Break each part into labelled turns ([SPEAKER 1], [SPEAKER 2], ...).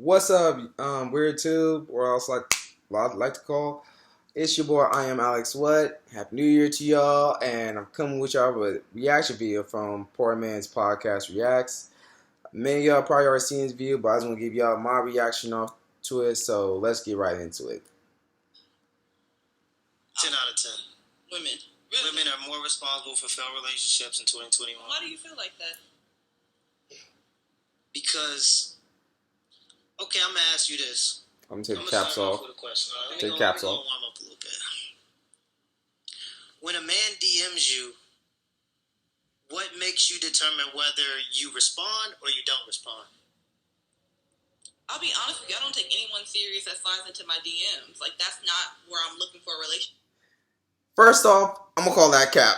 [SPEAKER 1] What's up, Weird Tube, or else I'd like to call. It's your boy, I am Alex What. Happy New Year to y'all, and I'm coming with y'all with a reaction video from Poor Man's Podcast Reacts. Many of y'all probably already seen this video, but I just want to give y'all my reaction off to it, so let's get right into it.
[SPEAKER 2] 10 out of 10.
[SPEAKER 3] Women. Really?
[SPEAKER 2] Women are more responsible for failed relationships in 2021.
[SPEAKER 3] Why do you feel like that?
[SPEAKER 2] Because, okay, I'm going to ask you this.
[SPEAKER 1] I'm gonna take caps off.
[SPEAKER 2] With a question.
[SPEAKER 1] Take caps off.
[SPEAKER 2] Warm up a little bit. When a man DMs you, what makes you determine whether you respond or you don't respond?
[SPEAKER 3] I'll be honest with you, I don't take anyone serious that slides into my DMs. Like, that's not where I'm looking for a relationship.
[SPEAKER 1] First off, I'm gonna call that cap.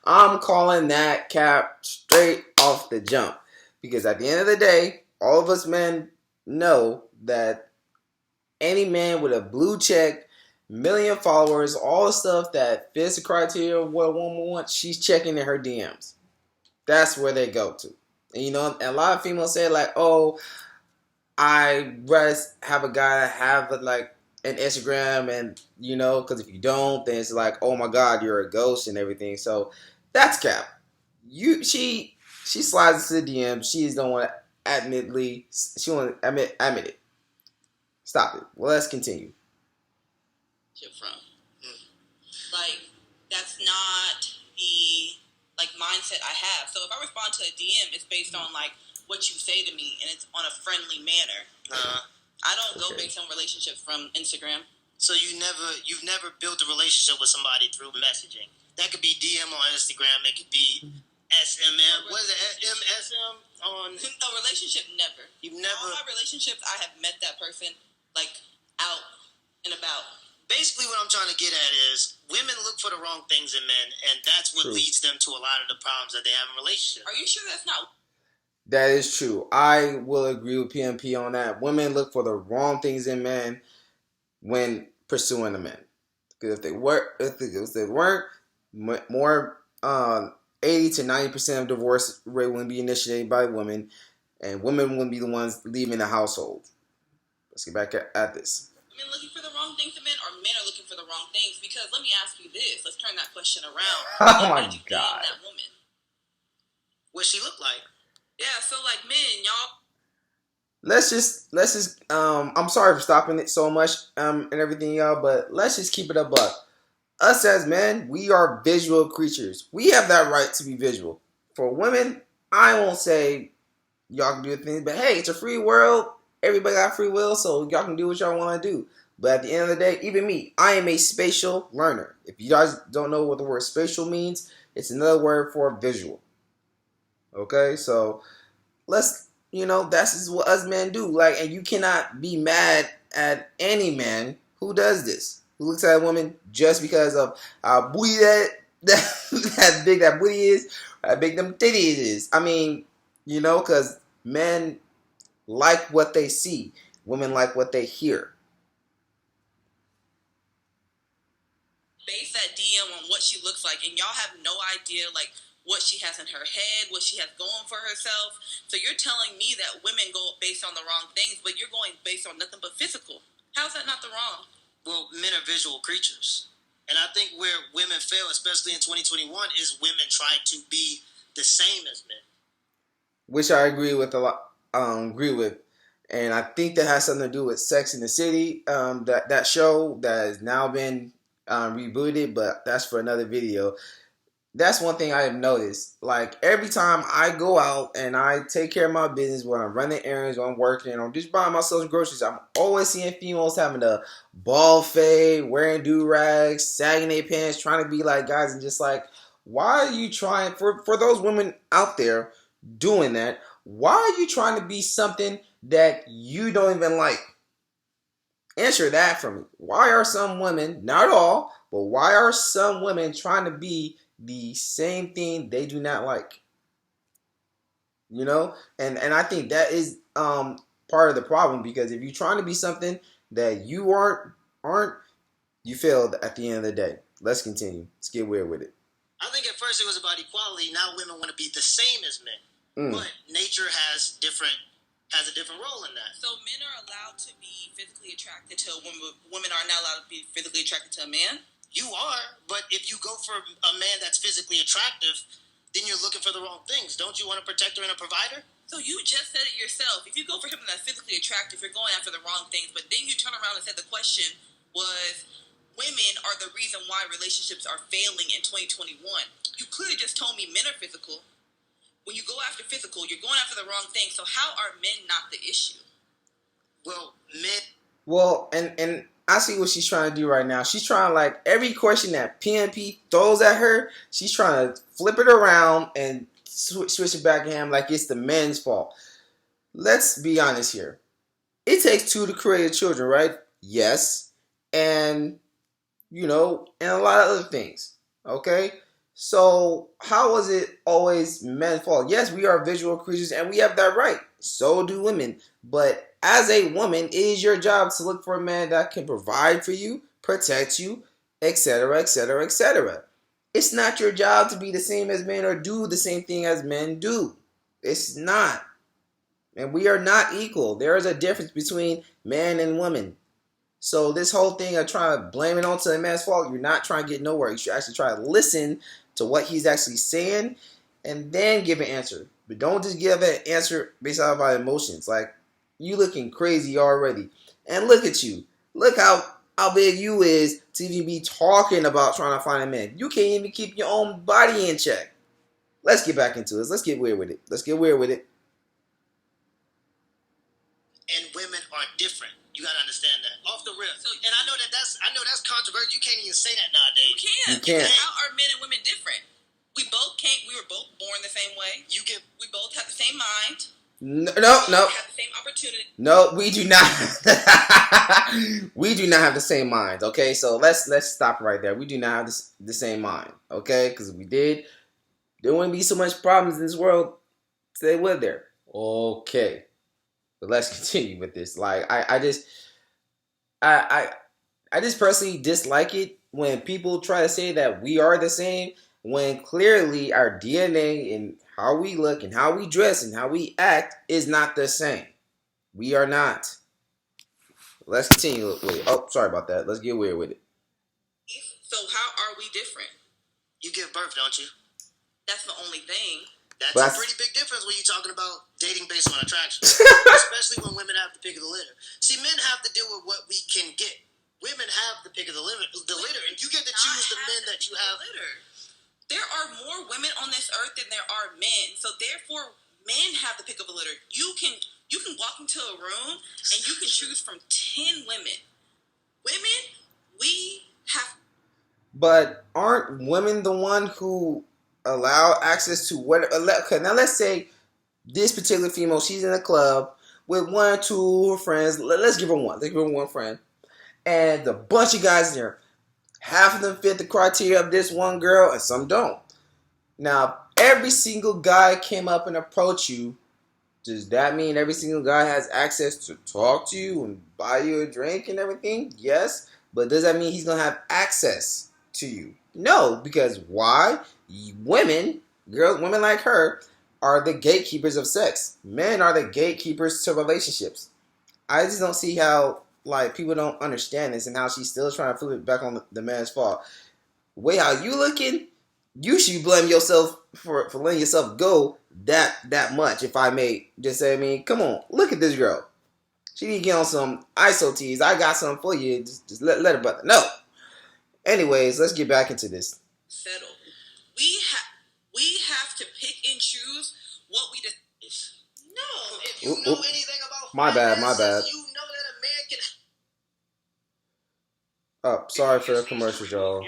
[SPEAKER 1] I'm calling that cap straight off the jump. Because at the end of the day, all of us men know that any man with a blue check, million followers, all the stuff that fits the criteria of what a woman wants, she's checking in her DMs. That's where they go to. And you know, a lot of females say like, oh, I'd rather have a guy that have like an Instagram, and you know, because if you don't, then it's like, oh my God, you're a ghost and everything. So that's cap. She slides into the DM. She don't want to she want to admit it. Stop it. Well, let's continue.
[SPEAKER 3] From. Like, that's not the mindset I have. So if I respond to a DM, it's based on like what you say to me, and it's on a friendly manner. I don't go based on relationships from Instagram.
[SPEAKER 2] So you've never built a relationship with somebody through messaging. That could be DM on Instagram. It could be SMM. What is it? MSM on
[SPEAKER 3] a relationship? Never.
[SPEAKER 2] You've never.
[SPEAKER 3] All my relationships, I have met that person like out and about.
[SPEAKER 2] Basically, what I'm trying to get at is women look for the wrong things in men, and that's what leads them to a lot of the problems that they have in relationships.
[SPEAKER 3] Are you sure that's not?
[SPEAKER 1] That is true. I will agree with PMP on that. Women look for the wrong things in men when pursuing a man. Because if they weren't, more 80 to 90% of divorce rate wouldn't be initiated by women, and women wouldn't be the ones leaving the household. Let's get back at this.
[SPEAKER 3] Men looking for the wrong things in men, or men are looking for the wrong things? Because let me ask you this. Let's turn that question around.
[SPEAKER 1] Oh my God.
[SPEAKER 3] That woman.
[SPEAKER 2] What she look like?
[SPEAKER 3] Yeah, so like men, y'all.
[SPEAKER 1] Let's just I'm sorry for stopping it so much and everything, y'all, but let's just keep it a buck. Us as men, we are visual creatures. We have that right to be visual. For women, I won't say y'all can do things, but hey, it's a free world. Everybody got free will, so y'all can do what y'all want to do. But at the end of the day, even me, I am a spatial learner. If you guys don't know what the word spatial means, it's another word for visual. Okay, so let's, that's just what us men do. Like, and you cannot be mad at any man who does this, who looks at a woman just because of how booty that big that booty is, how big them titties is. I mean, because men like what they see, women like what they hear.
[SPEAKER 3] Base that DM on what she looks like, and y'all have no idea like what she has in her head, what she has going for herself. So you're telling me that women go based on the wrong things, but you're going based on nothing but physical. How's that not the wrong?
[SPEAKER 2] Well, men are visual creatures. And I think where women fail, especially in 2021, is women trying to be the same as men.
[SPEAKER 1] Which I agree with a lot. And I think that has something to do with Sex in the City. That show that has now been rebooted, but that's for another video. That's one thing I have noticed. Like, every time I go out and I take care of my business, when I'm running errands, when I'm working, or I'm just buying myself groceries, I'm always seeing females having a ball fade, wearing do-rags, sagging their pants, trying to be like guys, and just like, why are you trying, for those women out there doing that, why are you trying to be something that you don't even like? Answer that for me. Why are some women, not all, but why are some women trying to be the same thing they do not like? And I think that is part of the problem, because if you're trying to be something that you aren't, you failed at the end of the day. Let's continue. Let's get weird with it.
[SPEAKER 2] I think at first it was about equality. Now women want to be the same as men. But nature has different has a different role in that.
[SPEAKER 3] So men are allowed to be physically attracted to a woman. Women are not allowed to be physically attracted to a man.
[SPEAKER 2] You are, but if you go for a man that's physically attractive, then you're looking for the wrong things. Don't you want a protector and a provider?
[SPEAKER 3] So you just said it yourself. If you go for him that's physically attractive, you're going after the wrong things. But then you turn around and said the question was, women are the reason why relationships are failing in 2021. You could have just told me men are physical. When you go after physical, you're going after the wrong thing. So how are men not the issue?
[SPEAKER 2] Well, men.
[SPEAKER 1] Well, and I see what she's trying to do right now. She's trying, like, every question that PNP throws at her, she's trying to flip it around and switch it back at him like it's the men's fault. Let's be honest here. It takes two to create children, right? Yes. And, and a lot of other things. Okay? So, how was it always men's fault? Yes, we are visual creatures and we have that right. So do women. But as a woman, it is your job to look for a man that can provide for you, protect you, etc., etc., etc. It's not your job to be the same as men or do the same thing as men do. It's not. And we are not equal. There is a difference between man and woman. So this whole thing of trying to blame it onto a man's fault, you're not trying to get nowhere. You should actually try to listen to what he's actually saying and then give an answer. But don't just give an answer based off our emotions. Like, you looking crazy already. And look at you. Look how big you is to even be talking about trying to find a man. You can't even keep your own body in check. Let's get back into this. Let's get weird with it.
[SPEAKER 2] And women are different. You gotta understand that. Off the rip. So, and I know that's controversial. You can't even say that nowadays.
[SPEAKER 3] You can't. How are men and women different? We were both born the same way. We both have the same mind.
[SPEAKER 1] No.
[SPEAKER 3] We have the same opportunity.
[SPEAKER 1] No, we do not. We do not have the same minds. Okay, so let's stop right there. We do not have the same mind. Okay, because if we did, there wouldn't be so much problems in this world today, would there? Okay, but let's continue with this. Like, I just personally dislike it when people try to say that we are the same when clearly our DNA and how we look and how we dress and how we act is not the same. We are not. Let's continue with it. Oh, sorry about that. Let's get weird with it.
[SPEAKER 3] So how are we different?
[SPEAKER 2] You give birth, don't you?
[SPEAKER 3] That's the only thing.
[SPEAKER 2] That's a pretty big difference when you're talking about dating based on attraction. Especially when women have the pick of the litter. See, men have to deal with what we can get. Women have the pick of the litter, and you get to choose the men that you have.
[SPEAKER 3] There are more women on this earth than there are men. So therefore, men have the pick of the litter. You can walk into a room and you can choose from 10 women. Women, we have.
[SPEAKER 1] But aren't women the one who allow access to what? Okay, now let's say this particular female, she's in a club with one or two of her friends. Let's give her one. Let's give her one friend. And a bunch of guys in there. Half of them fit the criteria of this one girl and some don't. Now, every single guy came up and approached you. Does that mean every single guy has access to talk to you and buy you a drink and everything? Yes. But does that mean he's going to have access to you? No. Because why? Women like her are the gatekeepers of sex. Men are the gatekeepers to relationships. I just don't see how, like, people don't understand this and how she's still trying to flip it back on the man's fault. The way how you looking, you should blame yourself for letting yourself go that much, if I may just say. I mean, come on, look at this girl. She need to get on some ISO teas. I got something for you. Just let her brother know. Anyways, let's get back into this.
[SPEAKER 3] Settle. We have to pick and choose what we decide. No.
[SPEAKER 2] If you know anything about
[SPEAKER 1] my bad.
[SPEAKER 2] You know that a man can.
[SPEAKER 1] Oh, sorry for the commercials, y'all.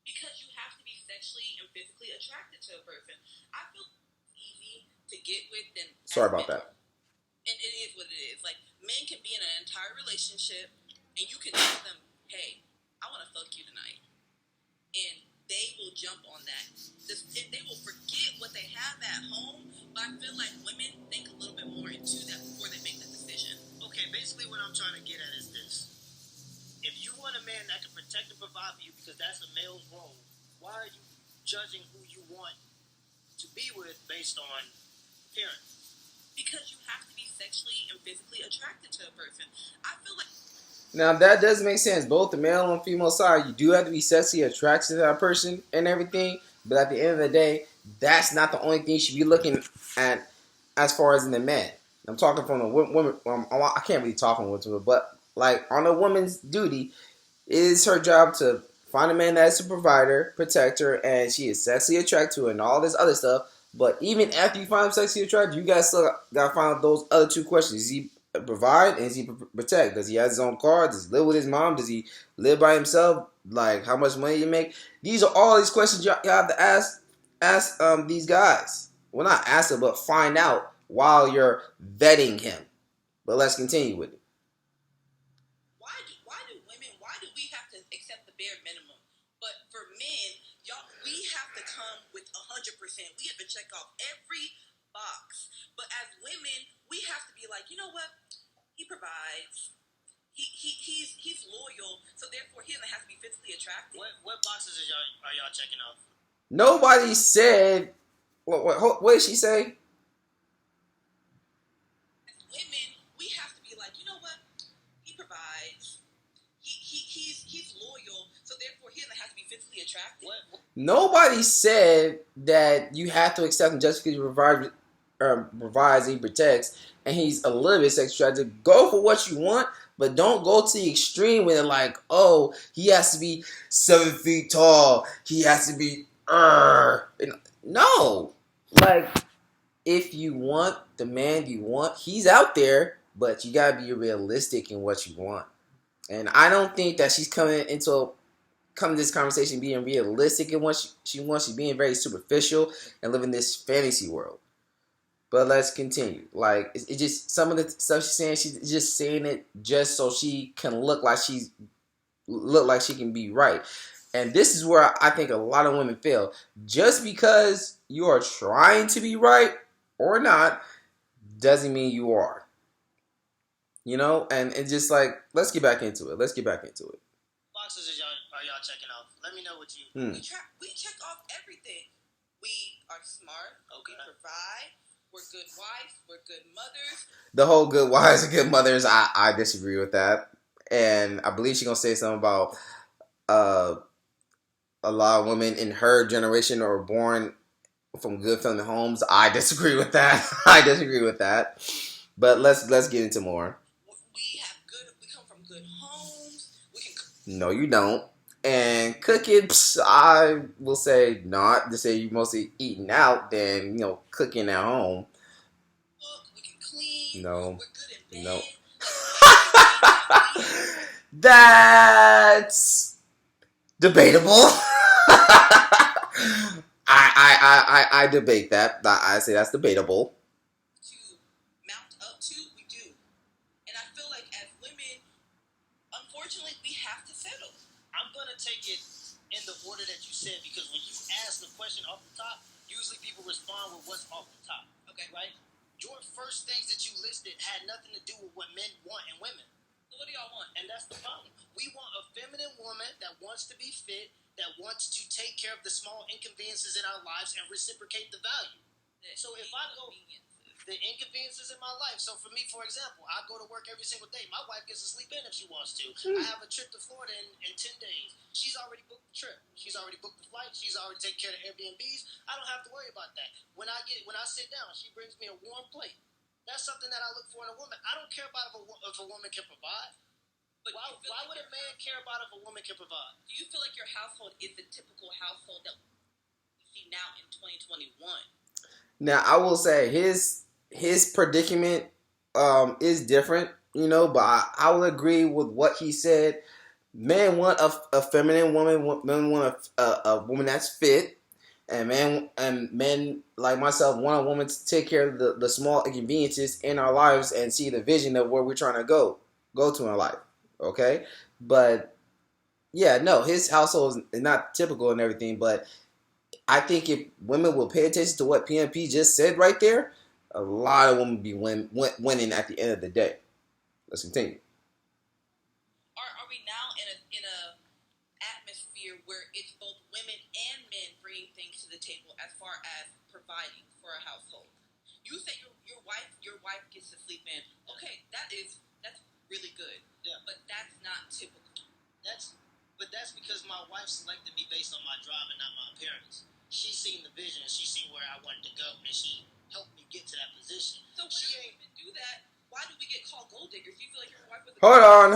[SPEAKER 3] Because you have to be sexually and physically attracted to a person. I feel easy to get with them.
[SPEAKER 1] Sorry about that.
[SPEAKER 3] And it is what it is. Like, men can be in an entire relationship and you can tell them, hey, I want to fuck you tonight. And they will jump on that. They will forget what they have at home, but I feel like women think a little bit more into that before they make the decision.
[SPEAKER 2] Okay, basically what I'm trying to get at is this. If you want a man that can protect and provide for you because that's a male's role, why are you judging who you want to be with based on appearance.
[SPEAKER 3] Because you have to be sexually and physically attracted to a person. I feel like
[SPEAKER 1] Now that does make sense. Both the male and female side, you do have to be sexually attracted to that person and everything. But at the end of the day, that's not the only thing you should be looking at as far as in the men. I'm talking from the women. I can't really talk on women, but like on a woman's duty, it is her job to find a man that is a provider, protector, and she is sexually attracted to her and all this other stuff. But even after you find him sexually attractive, you guys still gotta find out those other two questions. Is he provide and is he protect? Does he have his own car? Does he live with his mom? Does he live by himself? Like how much money you make? These are all these questions y'all have to ask these guys. Well, not ask them, but find out while you're vetting him. But let's continue with it.
[SPEAKER 3] why do we have to accept the bare minimum? But for men, we have to come with 100%. We have to check off every box. But as women, we have to be like, you know what? He provides. He's loyal, so therefore he doesn't have to be physically attractive.
[SPEAKER 2] What boxes are y'all checking off?
[SPEAKER 1] Nobody said. What did she say?
[SPEAKER 3] As women, we have to be like, you know what? He provides. He's loyal, so therefore he doesn't have to be physically attractive.
[SPEAKER 1] Nobody said that you have to accept him just because he provides and he protects, and he's a little bit sexual attracted. Go for what you want, but don't go to the extreme with it. Like, oh, he has to be 7 feet tall. He has to be. No, like if you want the man you want, he's out there, but you gotta be realistic in what you want. And I don't think that she's coming to this conversation being realistic in what she wants. She's being very superficial and living this fantasy world. But let's continue. Like it just some of the stuff she's saying, she's just saying it just so she can look like she can be right. And this is where I think a lot of women fail. Just because you are trying to be right or not doesn't mean you are. You know, and it's just like let's get back into it.
[SPEAKER 2] Boxes are y'all checking off? Let me know what you.
[SPEAKER 3] We check off everything. We are smart. Okay. We provide. We're good wives. We're good mothers.
[SPEAKER 1] The whole good wives and good mothers, I disagree with that. And I believe she's gonna say something about a lot of women in her generation are born from good family homes. I disagree with that. But let's get into more.
[SPEAKER 3] We come from good homes.
[SPEAKER 1] No, you don't. And cooking, I will say not. To say you mostly eating out than cooking at home.
[SPEAKER 3] We can clean.
[SPEAKER 1] No,
[SPEAKER 3] we're good in bed.
[SPEAKER 1] no. That's debatable. I debate that. I say that's debatable.
[SPEAKER 3] To mount up to, we do. And I feel like as women, unfortunately, we have to settle.
[SPEAKER 2] I'm going to take it in the order that you said because when you ask the question off the top, usually people respond with what's off the top.
[SPEAKER 3] Okay.
[SPEAKER 2] Right? Your first things that you listed had nothing to do with what men want in women.
[SPEAKER 3] So what do y'all want?
[SPEAKER 2] And that's the problem. We want a feminine woman that wants to be fit, that wants to take care of the small inconveniences in our lives and reciprocate the value. So if I go, the inconveniences in my life. So for me, for example, I go to work every single day. My wife gets to sleep in if she wants to. I have a trip to Florida in 10 days. She's already booked the trip. She's already booked the flight. She's already taken care of the Airbnbs. I don't have to worry about that. When I sit down, she brings me a warm plate. That's something that I look for in a woman. I don't care about if a woman can provide. But why would a man care about if a woman can provide?
[SPEAKER 3] Do you feel like your household is the typical household that we see now in 2021?
[SPEAKER 1] Now, I will say his predicament is different, but I will agree with what he said. Men want a feminine woman. Men want a woman that's fit, and men like myself want a woman to take care of the small inconveniences in our lives and see the vision of where we're trying to go to in life. Okay, but yeah, no, his household is not typical and everything, but I think if women will pay attention to what PMP just said right there, a lot of women be winning at the end of the day. Let's continue.
[SPEAKER 3] Are we now in a atmosphere where it's both women and men bringing things to the table as far as as providing for a household. You say your wife gets to sleep in. Okay, that's really good.
[SPEAKER 2] Yeah.
[SPEAKER 3] But that's not typical.
[SPEAKER 2] That's because my wife selected me based on my drive and not my appearance. She seen the vision, she seen where I wanted to go, and she helped me get to that position.
[SPEAKER 3] So when you even do that, why do we get called gold diggers? Do you feel like your wife was
[SPEAKER 1] Hold on.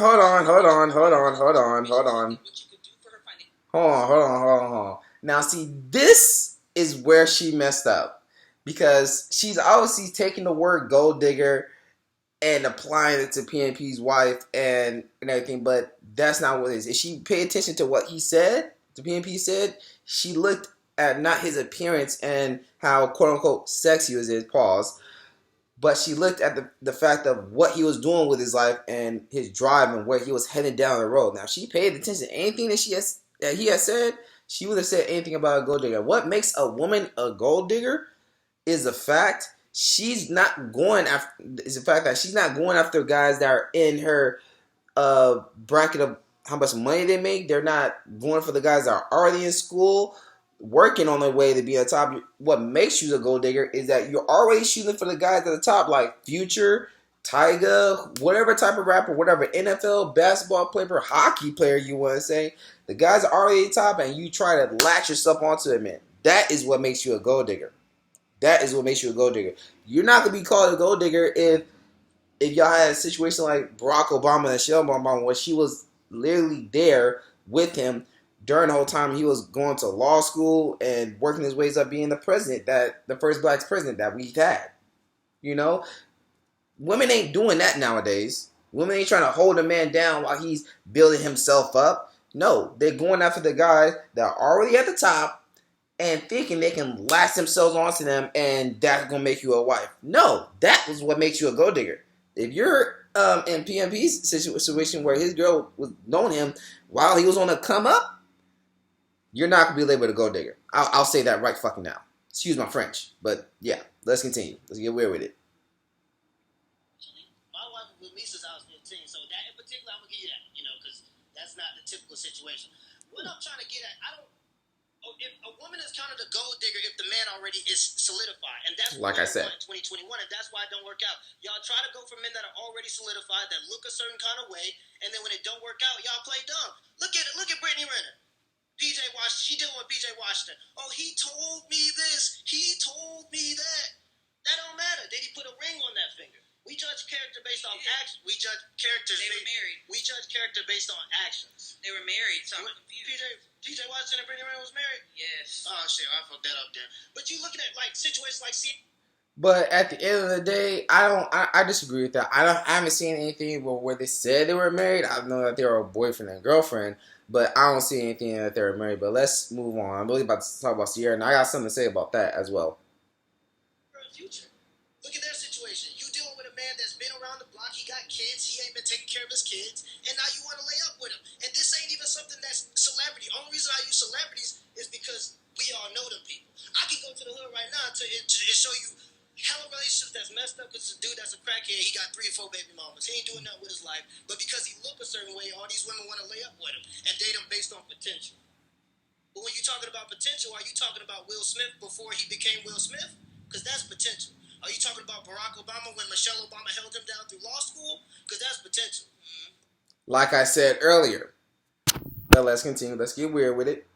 [SPEAKER 3] what you could do for her financially?
[SPEAKER 1] Hold on. Now, see, this is where she messed up because she's obviously taking the word gold digger and applying it to PNP's wife and everything, but that's not what it is. If she paid attention to what he said, the PNP said, she looked at not his appearance and how quote unquote sexy was his pause, but she looked at the fact of what he was doing with his life and his drive and where he was heading down the road. Now, if she paid attention to anything that he has said, she would have said anything about a gold digger. What makes a woman a gold digger is the fact she's not going after. Is the fact that she's not going after guys that are in her bracket of how much money they make. They're not going for the guys that are already in school, working on their way to be at the top. What makes you a gold digger is that you're already shooting for the guys at the top, like Future, Tyga, whatever type of rapper, whatever NFL, basketball player, hockey player you want to say. The guys are already at the top, and you try to latch yourself onto them, man. That is what makes you a gold digger. That is what makes you a gold digger. You're not gonna be called a gold digger if y'all had a situation like Barack Obama and Michelle Obama, where she was literally there with him during the whole time he was going to law school and working his ways up being the president, the first black president that we've had. You know, women ain't doing that nowadays. Women ain't trying to hold a man down while he's building himself up. No, they're going after the guys that are already at the top and thinking they can latch themselves onto them and that's gonna make you a wife. No, that was what makes you a gold digger. If you're in PMP's situation where his girl was knowing him while he was on a come up, you're not gonna be labeled a gold digger. I'll say that right fucking now. Excuse my French, but yeah, let's continue. Let's get weird with it.
[SPEAKER 2] My wife was with me since I was 15, so that in particular, I'm gonna give you that, because that's not the typical situation. What I'm trying to get at, if a woman is counted a gold digger if the man already is solidified, and that's what
[SPEAKER 1] like I said
[SPEAKER 2] in 2021, and that's why it don't work out. Y'all try to go for men that are already solidified, that look a certain kind of way, and then when it don't work out, y'all play dumb. Look at Brittany Renner. PJ Washington, she dealing with PJ Washington. Oh, he told me this, he told me that. That don't matter. Did he put a ring on that finger? We judge character based on action. We judge characters.
[SPEAKER 3] They were married.
[SPEAKER 2] We judge character based on actions.
[SPEAKER 3] They were married, so I'm confused.
[SPEAKER 2] PJ Washington and Brittany Renner was married?
[SPEAKER 3] Yes.
[SPEAKER 2] Oh shit, I fucked that up there. But you looking at like situations like
[SPEAKER 1] But at the end of the day, I disagree with that. I haven't seen anything where they said they were married. I know that they were a boyfriend and girlfriend, but I don't see anything that they were married. But let's move on. I'm really about to talk about Sierra, and I got something to say about that as well.
[SPEAKER 2] future. Look at their situation. You dealing with a man that's been around the block. He got kids. He ain't been taking care of his kids, and now you want to lay up with him. And this ain't even something that's celebrity. Only reason I use celebrities is because we all know them people. I can go to the hood right now to show you hella relationships that's messed up because this dude that's a crackhead, he got 3 or 4 baby mamas. He ain't doing nothing with his life, but because he look a certain way, all these women want to lay up with him and date him based on potential. But when you're talking about potential, are you talking about Will Smith before he became Will Smith? Because that's potential. Are you talking about Barack Obama when Michelle Obama held him down through law school? Because that's potential.
[SPEAKER 1] Like I said earlier. But let's continue. Let's get weird with it.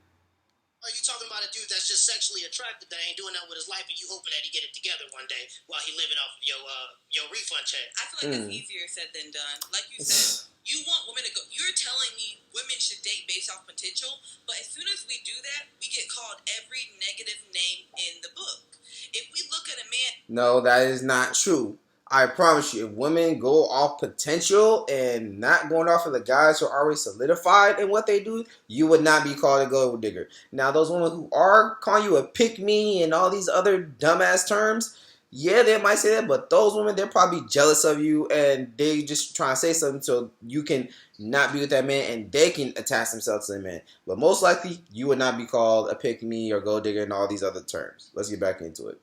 [SPEAKER 2] Are you talking about a dude that's just sexually attractive that ain't doing nothing with his life and you hoping that he get it together one day while he living off of your refund check?
[SPEAKER 3] I feel like that's easier said than done. Like you said, you want women to go. You're telling me women should date based off potential, but as soon as we do that, we get called every negative name in the book. If we look at a man...
[SPEAKER 1] No, that is not true. I promise you, if women go off potential and not going off of the guys who are already solidified in what they do, you would not be called a gold digger. Now, those women who are calling you a pick-me and all these other dumbass terms, yeah, they might say that, but those women, they're probably jealous of you and they just trying to say something so you can not be with that man and they can attach themselves to the man. But most likely, you would not be called a pick-me or gold digger and all these other terms. Let's get back into it.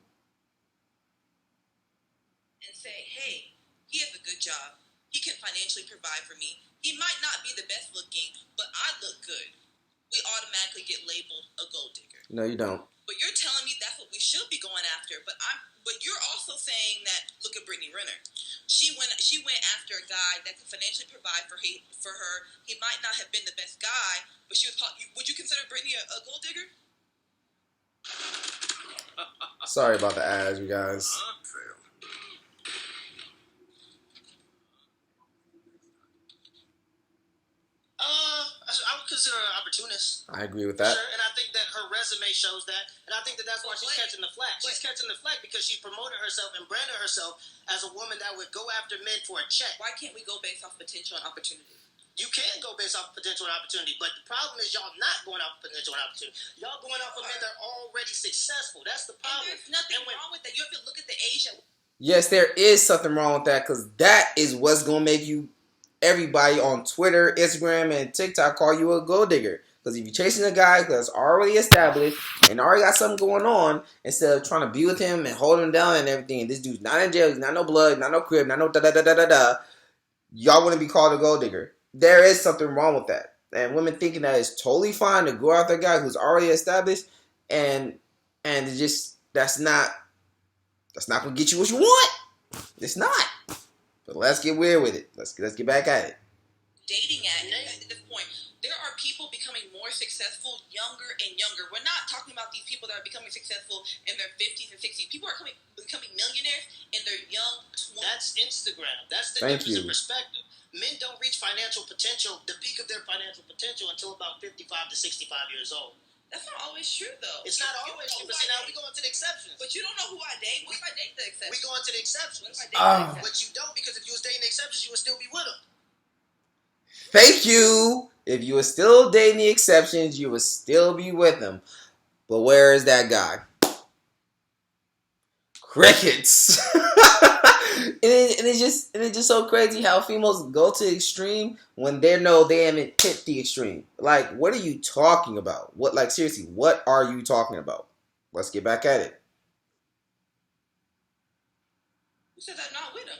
[SPEAKER 3] And say, hey, he has a good job. He can financially provide for me. He might not be the best looking, but I look good. we automatically get labeled a gold digger.
[SPEAKER 1] No, you don't.
[SPEAKER 3] But you're telling me that's what we should be going after. But you're also saying that, look at Brittany Renner. She went after a guy that could financially provide for her. He might not have been the best guy, but she was. Would you consider Brittany a gold digger?
[SPEAKER 1] Sorry about the ads, you guys.
[SPEAKER 2] I would consider her an opportunist.
[SPEAKER 1] I agree with that.
[SPEAKER 2] Sure, and I think that her resume shows that, and I think that that's why she's catching the flack. She's catching the flack because she promoted herself and branded herself as a woman that would go after men for a check.
[SPEAKER 3] Why can't we go based off potential and opportunity?
[SPEAKER 2] You can go based off potential and opportunity, but the problem is y'all not going off potential and opportunity. Y'all going off of men that are already successful. That's the problem.
[SPEAKER 3] And there's nothing wrong with that. You have to look at the age that.
[SPEAKER 1] Yes, there is something wrong with that, because that is what's going to make everybody on Twitter, Instagram, and TikTok call you a gold digger. Because if you're chasing a guy that's already established and already got something going on, instead of trying to be with him and hold him down and everything, and this dude's not in jail, he's not no blood, not no crib, not no da-da-da-da-da-da, y'all wouldn't be called a gold digger. There is something wrong with that. And women thinking that it's totally fine to go after a guy who's already established, and it's just, that's not going to get you what you want. It's not. But let's get weird with it. Let's get back at it.
[SPEAKER 3] Dating at this point, there are people becoming more successful younger and younger. We're not talking about these people that are becoming successful in their 50s and 60s. People are becoming millionaires in their young 20s.
[SPEAKER 2] That's Instagram. That's the difference in perspective. Men don't reach financial potential, the peak of their financial potential, until about 55 to 65 years old.
[SPEAKER 3] That's not always true, though.
[SPEAKER 2] It's not always true, but see, now we go into the exceptions.
[SPEAKER 3] But you don't know who I date. What if I date the exceptions?
[SPEAKER 2] We go into the exceptions.
[SPEAKER 3] What if I date the exceptions?
[SPEAKER 2] But you don't, because if you was dating the exceptions, you would still be with them.
[SPEAKER 1] Thank you. If you were still dating the exceptions, you would still be with them. But where is that guy? Crickets. and it's just so crazy how females go to the extreme when they know they haven't hit the extreme. Like, what are you talking about? Seriously, what are you talking about? Let's get back at it.
[SPEAKER 3] You said I'm not with him.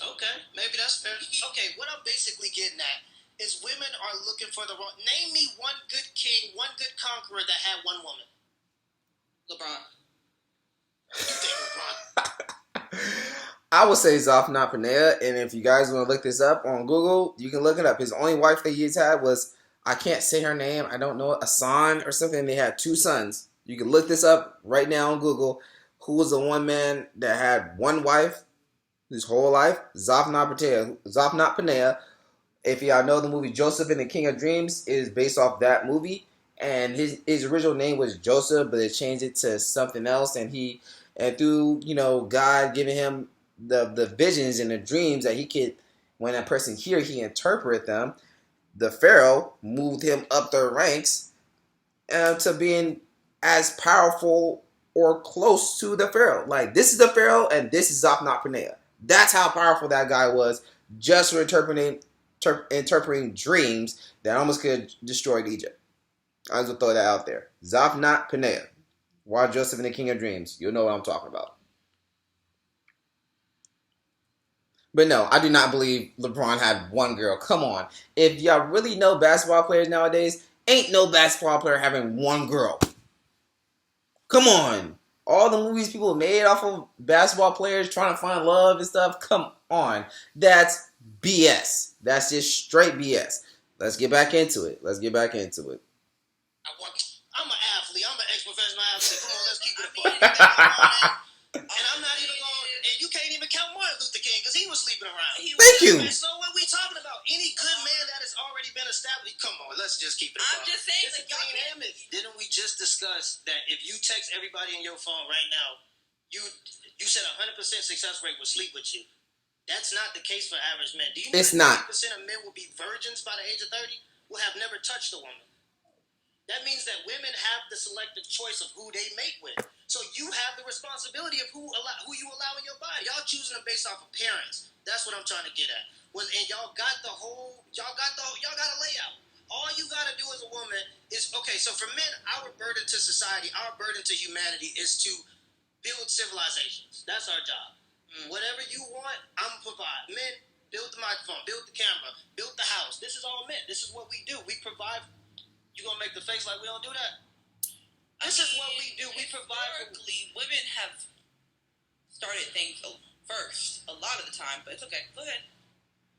[SPEAKER 2] Okay, maybe that's fair. Okay, what I'm basically getting at is women are looking for the wrong. Name me one good king, one good conqueror that had one woman. LeBron. What do you think, LeBron?
[SPEAKER 1] I would say Zafna Panea, and if you guys want to look this up on Google, you can look it up. His only wife that he's had was, I can't say her name, I don't know, Asan or something. They had 2 sons. You can look this up right now on Google. Who was the one man that had one wife his whole life? Zafna Panea. If y'all know the movie Joseph and the King of Dreams, it is based off that movie. And his original name was Joseph, but they changed it to something else. And through, God giving him the visions and the dreams that he could, when a person hears, he interpret them, the Pharaoh moved him up the ranks to being as powerful or close to the Pharaoh. Like, this is the Pharaoh and this is Zafna Panea. That's how powerful that guy was, just for interpreting dreams that almost could have destroyed Egypt. I just throw that out there. Zafna Panea. Watch Joseph and the King of Dreams. You'll know what I'm talking about. But no, I do not believe LeBron had one girl. Come on. If y'all really know basketball players nowadays, ain't no basketball player having one girl. Come on. All the movies people made off of basketball players trying to find love and stuff, come on. That's BS. That's just straight BS. Let's get back into it.
[SPEAKER 2] I'm an athlete. I'm an ex-professional athlete. Come on, let's keep it a buck. And I'm not even going, and you can't even count Martin Luther King because he was sleeping around.
[SPEAKER 1] Thank you.
[SPEAKER 2] So what we talking about? Any good man that has already been established? Come on, let's just keep it a buck.
[SPEAKER 3] I'm just saying,
[SPEAKER 2] Didn't we just discuss that if you text everybody in your phone right now, you said 100% success rate will sleep with you? That's not the case for average men. Do you know
[SPEAKER 1] it's
[SPEAKER 2] that
[SPEAKER 1] not.
[SPEAKER 2] 50% of men will be virgins by the age of 30? Will have never touched a woman. That means that women have the selective choice of who they mate with. So you have the responsibility of who you allow in your body. Y'all choosing them based off appearance. That's what I'm trying to get at. And y'all got a layout. All you gotta do as a woman is, okay, so for men, our burden to society, our burden to humanity is to build civilizations. That's our job. Whatever you want, I'm gonna provide. Men, build the microphone, build the camera, build the house. This is all men. This is what we do. We provide You gonna make the face like we don't do that? This is what we do. We provide.
[SPEAKER 3] Women have started things first a lot of the time, but it's okay. Go ahead.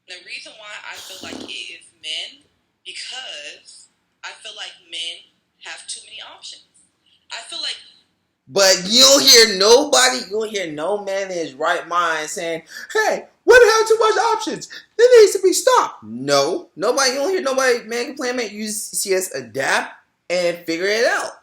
[SPEAKER 3] The reason why I feel like it is men, because I feel like men have too many options. I feel like.
[SPEAKER 1] But you don't hear nobody, you don't hear no man in his right mind saying, hey, women have too much options. It needs to be stopped. No. Nobody, you don't hear nobody, man, complain, man. You see us adapt and figure it out.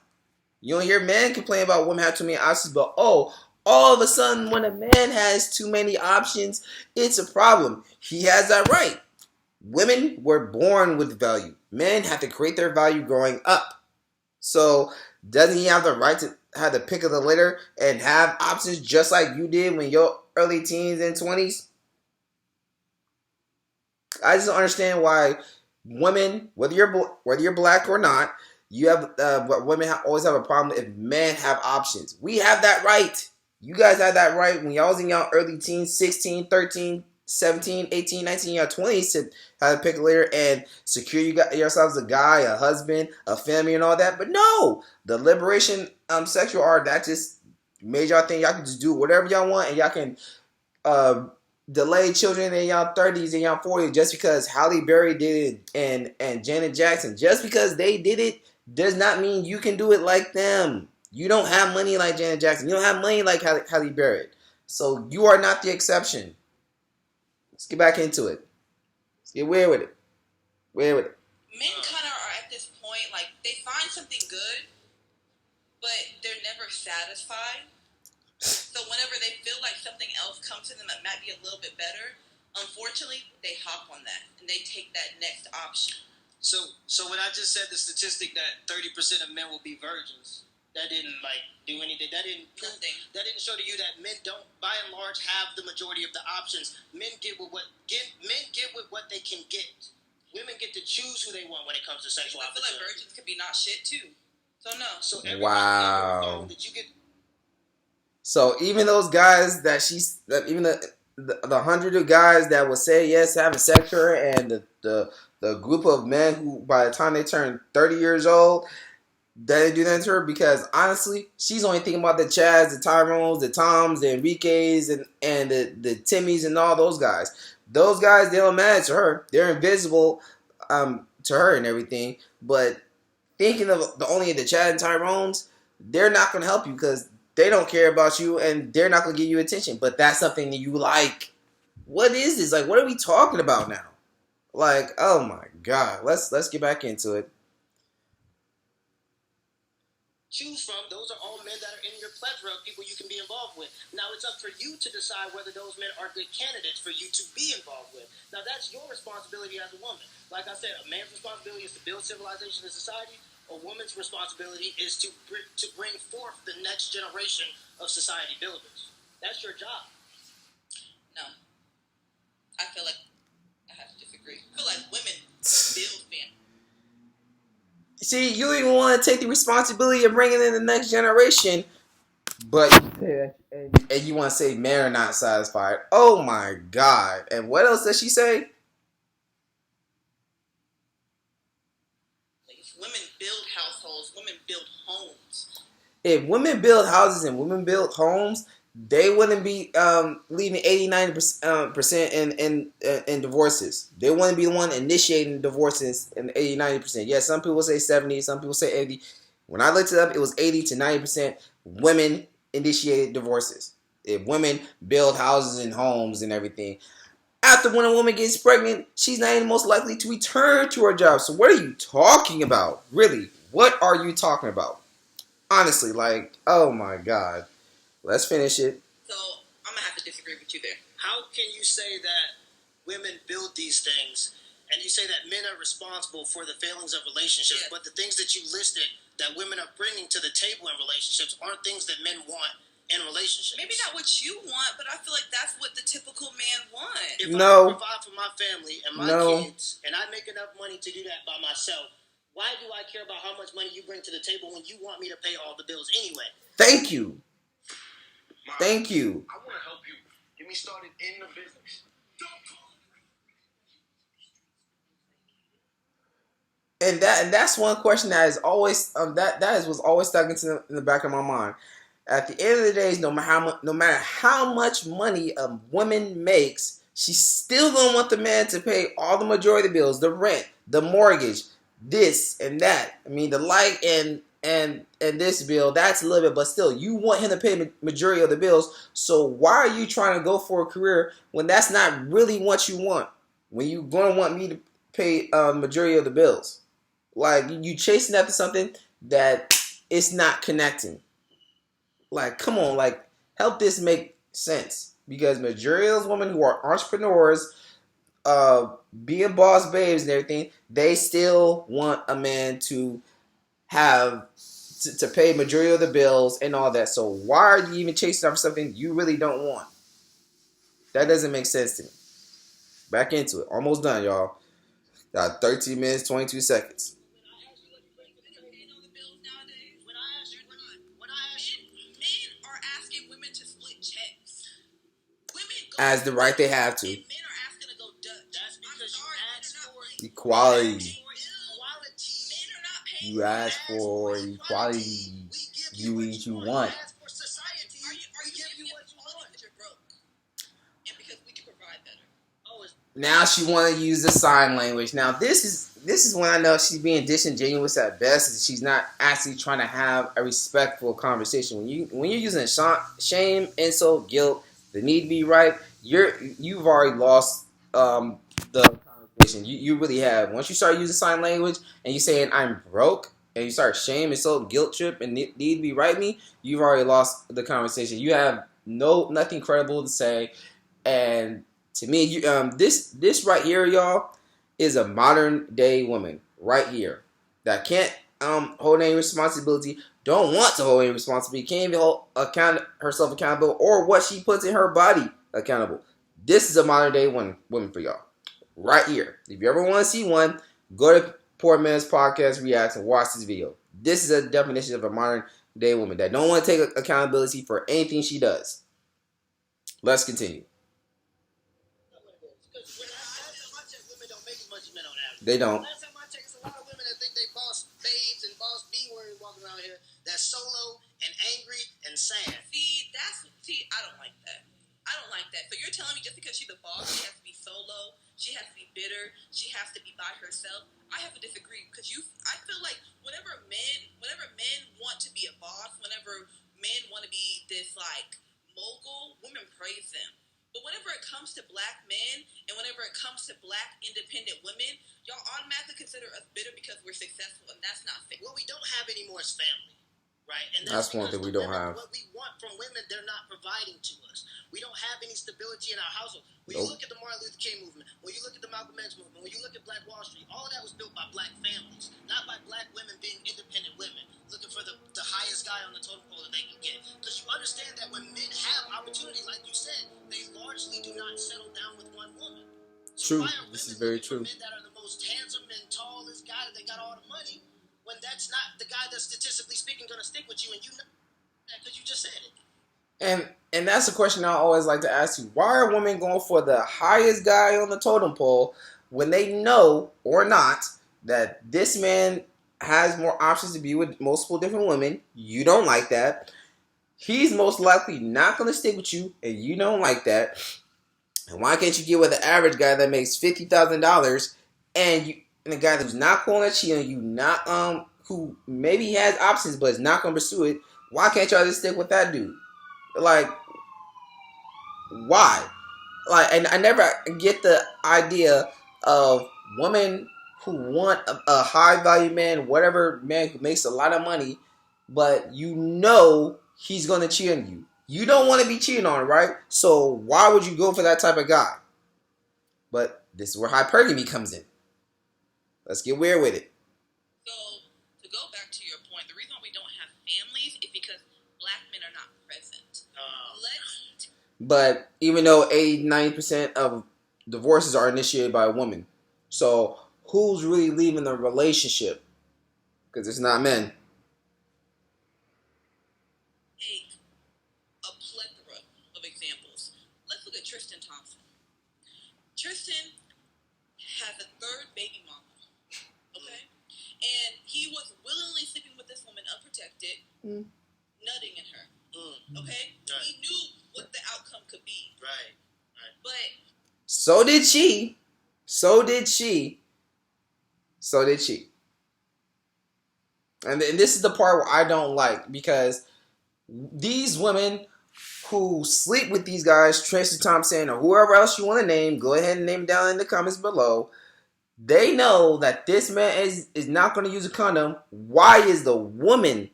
[SPEAKER 1] You don't hear men complain about women have too many options, but all of a sudden when a man has too many options, it's a problem. He has that right. Women were born with value. Men have to create their value growing up. So doesn't he have the right to have the pick of the litter and have options just like you did when your early teens and 20s? I just don't understand why women, whether you're black or not, you have women always have a problem if men have options. We have that right. You guys had that right when y'all was in y'all early teens, 16, 13, 17, 18, 19, y'all 20s to have a pick later and secure yourselves a guy, a husband, a family, and all that. But no, the liberation sexual art that just made y'all think y'all can just do whatever y'all want and y'all can delay children in y'all 30s and y'all 40s just because Halle Berry did it and Janet Jackson. Just because they did it does not mean you can do it like them. You don't have money like Janet Jackson. You don't have money like Halle Berry. So you are not the exception. Let's get back into it. Let's get weird with it. Weird with it.
[SPEAKER 3] Men kind of are at this point, like, they find something good, but they're never satisfied. So whenever they feel like something else comes to them that might be a little bit better, unfortunately, they hop on that and they take that next option.
[SPEAKER 2] So when I just said the statistic that 30% of men will be virgins, that didn't do anything. That didn't show to you that men don't, by and large, have the majority of the options. Men get with what they can get. Women get to choose who they want when it comes to sexual opportunity. I feel like
[SPEAKER 3] virgins could be not shit too. So no.
[SPEAKER 2] So
[SPEAKER 1] wow.
[SPEAKER 2] That you get.
[SPEAKER 1] So even those guys even the 100 of guys that would say yes to having sex with her, and the group of men who by the time they turn 30 years old, they do that to her, because honestly, she's only thinking about the Chads, the Tyrones, the Toms, the Enriques, and the Timmys and all those guys. Those guys, they don't matter to her. They're invisible to her and everything. But thinking of only the Chad and Tyrones, they're not going to help you because they don't care about you and they're not going to give you attention. But that's something that you like. What is this? Like, what are we talking about now? Like, oh my God. Let's get back into it.
[SPEAKER 2] Choose from. Those are all men that are in your plethora of people you can be involved with. Now it's up for you to decide whether those men are good candidates for you to be involved with. Now that's your responsibility as a woman. Like I said, a man's responsibility is to build civilization and society. A woman's responsibility is to bring forth the next generation of society builders. That's your job.
[SPEAKER 3] No. I feel like I have to disagree. I feel like women build men.
[SPEAKER 1] See, you even want to take the responsibility of bringing in the next generation, but and you want to say men are not satisfied. Oh my God. And what else does she say?
[SPEAKER 3] Women build households. Women build homes.
[SPEAKER 1] If women build houses and women build homes, they wouldn't be leaving 80-90% in divorces. They wouldn't be the one initiating divorces in 80-90%. Yeah, some people say 70, some people say 80. When I looked it up, it was 80 to 90% women initiated divorces. If women build houses and homes and everything, after when a woman gets pregnant, she's not even most likely to return to her job. So what are you talking about? Really, what are you talking about? Honestly, like, oh my God. Let's finish it.
[SPEAKER 3] So, I'm going to have to disagree with you there.
[SPEAKER 2] How can you say that women build these things, and you say that men are responsible for the failings of relationships, but the things that you listed that women are bringing to the table in relationships aren't things that men want in relationships?
[SPEAKER 3] Maybe not what you want, but I feel like that's what the typical man wants.
[SPEAKER 2] If I provide for my family and my kids, and I make enough money to do that by myself, why do I care about how much money you bring to the table when you want me to pay all the bills anyway?
[SPEAKER 1] Thank you. Thank you.
[SPEAKER 2] I want to help you. Get me started in the business.
[SPEAKER 1] And that's one question that is always that is was always stuck in the back of my mind. At the end of the day, no matter how much money a woman makes, she's still gonna want the man to pay all the majority of the bills, the rent, the mortgage, this and that. I mean, the light and this bill, that's a little bit, but still, you want him to pay majority of the bills. So why are you trying to go for a career when that's not really what you want? When you gonna want me to pay majority of the bills? Like you chasing after something that it's not connecting. Like, come on, like help this make sense. Because majority of those women who are entrepreneurs, being boss babes and everything, they still want a man to have to pay majority of the bills and all that. So why are you even chasing after something you really don't want? That doesn't make sense to me. Back into it. Almost done, y'all. Got 13 minutes, 22 seconds. As the right they have to.
[SPEAKER 3] Men are asking to go Dutch.
[SPEAKER 2] That's because you asked for
[SPEAKER 1] equality.
[SPEAKER 3] Men
[SPEAKER 1] You ask for equality. You eat you want.
[SPEAKER 2] for society.
[SPEAKER 3] Are you
[SPEAKER 2] give you
[SPEAKER 3] giving
[SPEAKER 2] what you
[SPEAKER 3] equality
[SPEAKER 2] want.
[SPEAKER 3] because you're broke? And because we can provide better.
[SPEAKER 2] Oh, it's
[SPEAKER 1] Now she want to use the sign language. Now this is when I know she's being disingenuous at best. She's not actually trying to have a respectful conversation. When you're using shame, insult, guilt, the need to be right, you've already lost the conversation. You really have. Once you start using sign language and you saying I'm broke and you start shame, insult, guilt trip, and need to be right me, you've already lost the conversation. You have nothing credible to say, and to me, this right here, y'all, is a modern day woman right here that can't hold any responsibility, don't want to hold any responsibility, can't even hold herself accountable or what she puts in her body accountable. This is a modern day woman for y'all right here. If you ever want to see one, go to Poor Man's Podcast Reacts and watch this video. This is a definition of a modern day woman that don't want to take accountability for anything she does. Let's continue.
[SPEAKER 2] because last time I checked, women don't make as much as men on average.
[SPEAKER 1] They don't.
[SPEAKER 2] Last time I checked, it's a lot of women that think they boss babes and boss B words walking around here that's solo and angry and sad.
[SPEAKER 3] See, I don't like that. I don't like that. So you're telling me just because she's a boss, she has to be solo, she has to be bitter, she has to be by herself? I have to disagree because I feel like whenever men want to be a boss, whenever men want to be this like mogul, women praise them. But whenever it comes to black men and whenever it comes to black independent women, y'all automatically consider us bitter because we're successful, and that's not fair.
[SPEAKER 2] What we don't have anymore is family, right? And
[SPEAKER 1] That's one thing we don't have.
[SPEAKER 2] What we want from women, they're not providing to us. We don't have any stability in our household. When
[SPEAKER 1] Nope.
[SPEAKER 2] you look at the Martin Luther King movement, when you look at the Malcolm X movement, when you look at Black Wall Street, all of that was built by black families, not by black women being independent women, looking for the highest guy on the totem pole that they can get. Because you understand that when men have opportunity, like you said, they largely do not settle down with one woman.
[SPEAKER 1] True.
[SPEAKER 2] So why are
[SPEAKER 1] This is
[SPEAKER 2] women
[SPEAKER 1] very
[SPEAKER 2] looking
[SPEAKER 1] true.
[SPEAKER 2] for men that are the most handsome and tallest guy that they got all the money, when that's not the guy that's statistically speaking going to stick with you, and you know that because you just said it.
[SPEAKER 1] And that's a question I always like to ask you. Why are women going for the highest guy on the totem pole when they know or not that this man has more options to be with multiple different women? You don't like that. He's most likely not going to stick with you, and you don't like that. And why can't you get with the average guy that makes $50,000 and a guy who's not going to cheat on you, not who maybe has options but is not going to pursue it? Why can't y'all just stick with that dude? Like, why? Like, and I never get the idea of women who want a high value man, whatever man who makes a lot of money, but you know he's gonna cheat on you. You don't want to be cheated on, right? So why would you go for that type of guy? But this is where hypergamy comes in. Let's get weird with it.
[SPEAKER 3] So to go back to your point, the reason why we don't have families is because black men are not present.
[SPEAKER 1] But even though 80-90% of divorces are initiated by a woman, so who's really leaving the relationship? Because it's not men.
[SPEAKER 3] Take a plethora of examples. Let's look at Tristan Thompson. Tristan has a third baby mama. Okay? and he was willingly sleeping with this woman unprotected, nutting in her. Okay? Right. He knew what the outcome could be.
[SPEAKER 2] Right.
[SPEAKER 3] But
[SPEAKER 1] so did she. So did she. And this is the part where I don't like, because these women who sleep with these guys, Tracy Thompson or whoever else you want to name, go ahead and name down in the comments below. They know that this man is not going to use a condom. Why is the woman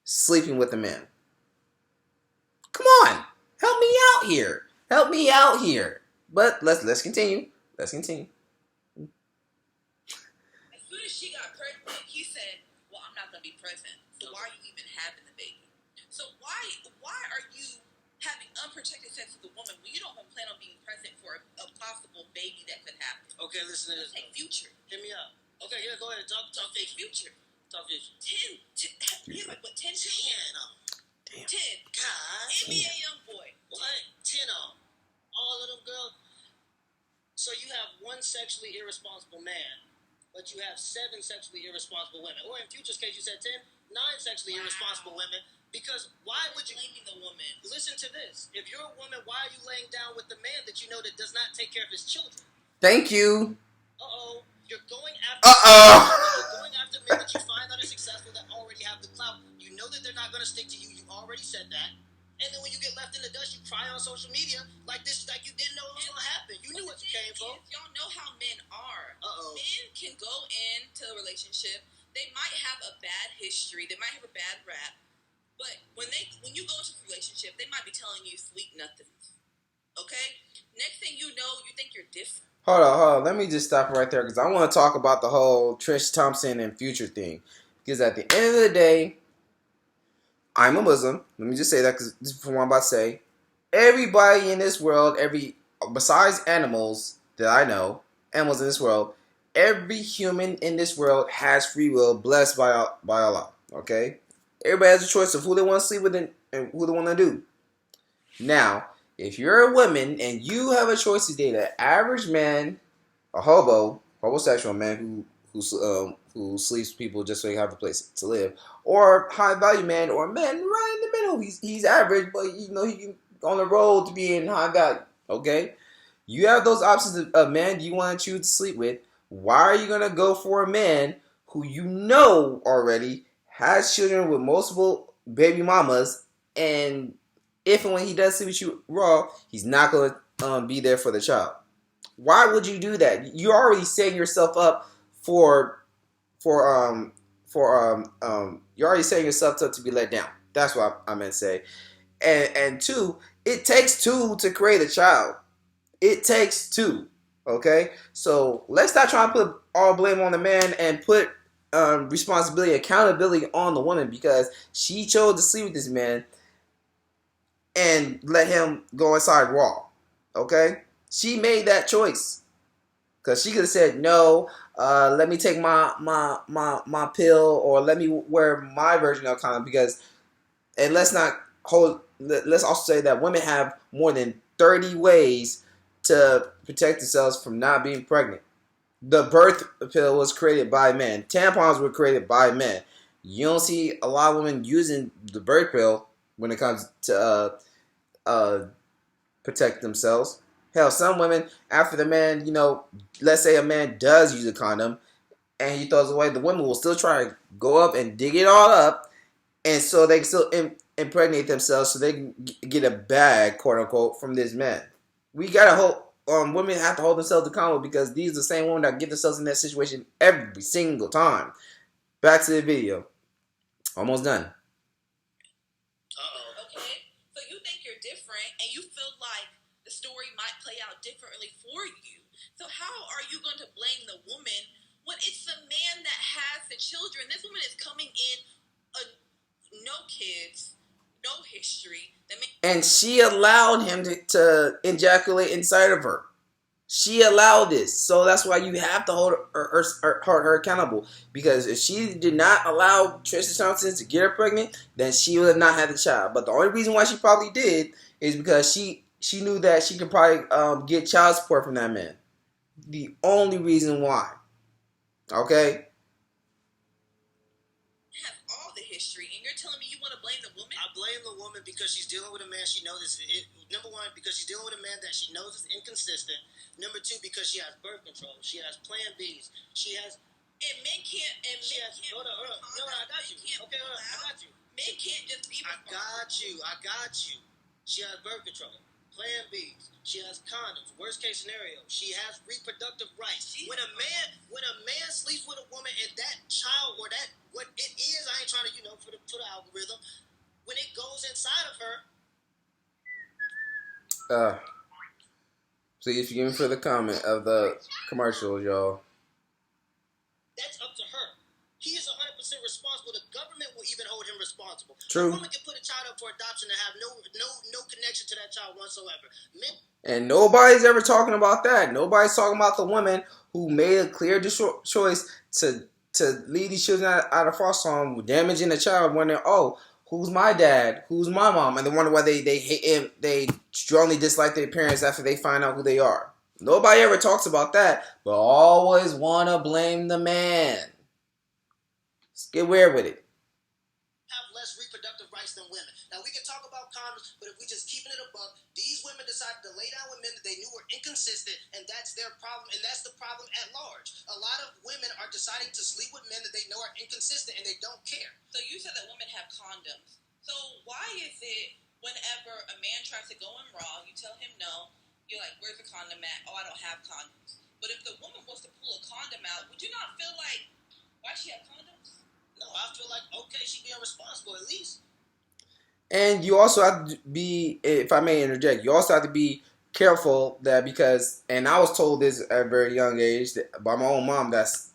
[SPEAKER 1] sleeping with the man? Come on, help me out here. But let's continue.
[SPEAKER 3] As soon as she got pregnant, he said, "Well, I'm not going to be present. So why are you even having the baby? So why are you having unprotected sex with a woman when you don't plan on being present for a possible baby that could happen?"
[SPEAKER 2] Okay, listen to this.
[SPEAKER 3] Take future.
[SPEAKER 2] Hit me up. Okay, yeah, go ahead. Talk
[SPEAKER 3] future.
[SPEAKER 2] Talk future.
[SPEAKER 3] 10 children.
[SPEAKER 2] Damn.
[SPEAKER 3] 10.
[SPEAKER 2] God.
[SPEAKER 3] NBA young boy.
[SPEAKER 2] What? 10 of them. All of them girls. So you have one sexually irresponsible man, but you have 7 sexually irresponsible women. Or in Future's case, you said 10, 9 sexually irresponsible women. Because why would you
[SPEAKER 3] blaming the woman?
[SPEAKER 2] Listen to this. If you're a woman, why are you laying down with the man that you know that does not take care of his children?
[SPEAKER 1] Thank you.
[SPEAKER 2] Uh-oh. You're going after men that you find that are successful, that already have the clout. You know that they're not going to stick to you. You already said that. And then when you get left in the dust, you cry on social media like this, like you didn't know it was going to happen. You knew what you came for.
[SPEAKER 3] Y'all know how men are.
[SPEAKER 2] Uh-oh.
[SPEAKER 3] Men can go into a relationship. They might have a bad history. They might have a bad rap. But when you go into a relationship, they might be telling you sweet nothings. Okay? Next thing you know, you think you're different.
[SPEAKER 1] Hold on. Let me just stop right there, because I want to talk about the whole Trish Thompson and Future thing. Because at the end of the day, I'm a Muslim. Let me just say that, because this is what I'm about to say. Everybody in this world, besides animals that I know, animals in this world, every human in this world has free will, blessed by Allah. Okay? Everybody has a choice of who they want to sleep with and who they want to do. Now, if you're a woman and you have a choice to date an average man, a homosexual man who sleeps with people just so he have a place to live, or a high value man, or a man right in the middle, he's average, but he can on the road to being high value. Okay, you have those options of man you want to choose to sleep with. Why are you gonna go for a man who you know already has children with multiple baby mamas, and if and when he does sleep with you raw, he's not going to be there for the child? Why would you do that? You're already setting yourself up you're already setting yourself up to be let down. That's what I meant to say. And 2, it takes 2 to create a child. It takes 2. Okay? So let's not try to put all blame on the man and put responsibility, accountability on the woman, because she chose to sleep with this man and let him go inside raw. Okay? She made that choice. Because she could have said, no, let me take my pill, or let me wear my version of condom, and let's also say that women have more than 30 ways to protect themselves from not being pregnant. The birth pill was created by men. Tampons were created by men. You don't see a lot of women using the birth pill when it comes to protect themselves. Hell, some women, after the man, let's say a man does use a condom and he throws it away, the women will still try to go up and dig it all up, and so they can still impregnate themselves so they can get a bag, quote unquote, from this man. We gotta hold. Women have to hold themselves accountable, because these are the same women that get themselves in that situation every single time. Back to the video. Almost done.
[SPEAKER 3] Okay, so you think you're different, and you feel like the story might play out differently for you. So how are you going to blame the woman when it's the man that has the children? This woman is coming in, no kids, no history.
[SPEAKER 1] And she allowed him to ejaculate inside of her. She allowed this. So that's why you have to hold her accountable. Because if she did not allow Tristan Thompson to get her pregnant, then she would have not had the child. But the only reason why she probably did is because she knew that she could probably get child support from that man. The only reason why. Okay?
[SPEAKER 2] blame the woman because she's dealing with a man she knows number one, because she's dealing with a man that she knows is inconsistent. Number two, because she has birth control. She has Plan Bs. She has.
[SPEAKER 3] And men can't. And
[SPEAKER 2] She
[SPEAKER 3] men
[SPEAKER 2] has.
[SPEAKER 3] can't.
[SPEAKER 2] Hold on. No, I got you. Okay, hold on. I got you.
[SPEAKER 3] Men can't just be.
[SPEAKER 2] I got you. She has birth control. Plan Bs. She has condoms. Worst case scenario, she has reproductive rights. When a man sleeps with a woman and that child or that what it is, I ain't trying to for the algorithm. When it goes inside of her,
[SPEAKER 1] Please forgive me for the comment of the commercials, y'all.
[SPEAKER 2] that's up to her. He is 100% responsible. The government will even hold him responsible.
[SPEAKER 1] True.
[SPEAKER 2] A woman can put a child up for adoption and have no connection to that child whatsoever. Men.
[SPEAKER 1] And nobody's ever talking about that. Nobody's talking about the woman who made a clear choice to leave these children out of foster home, damaging the child, wondering, oh, who's my dad? Who's my mom? And they wonder why they hate him. They strongly dislike their parents after they find out who they are. Nobody ever talks about that, but always want to blame the man. Let's get weird with it.
[SPEAKER 2] Have less reproductive rights than women. Now, we can talk about condoms, but if we just keeping it above, these women decided to lay down with men that they knew were inconsistent, and that's their problem, and that's the problem at large. A lot of women are deciding to sleep with men that they know are inconsistent, and they don't care.
[SPEAKER 3] So you said that women have condoms. So why is it whenever a man tries to go in raw, you tell him no, you're like, where's the condom at? Oh, I don't have condoms. But if the woman was to pull a condom out, would you not feel like, why she have condoms?
[SPEAKER 2] No, I feel like, okay, she being responsible at least.
[SPEAKER 1] And you also have to be, if I may interject, you also have to be careful that because, and I was told this at a very young age by my own mom, that's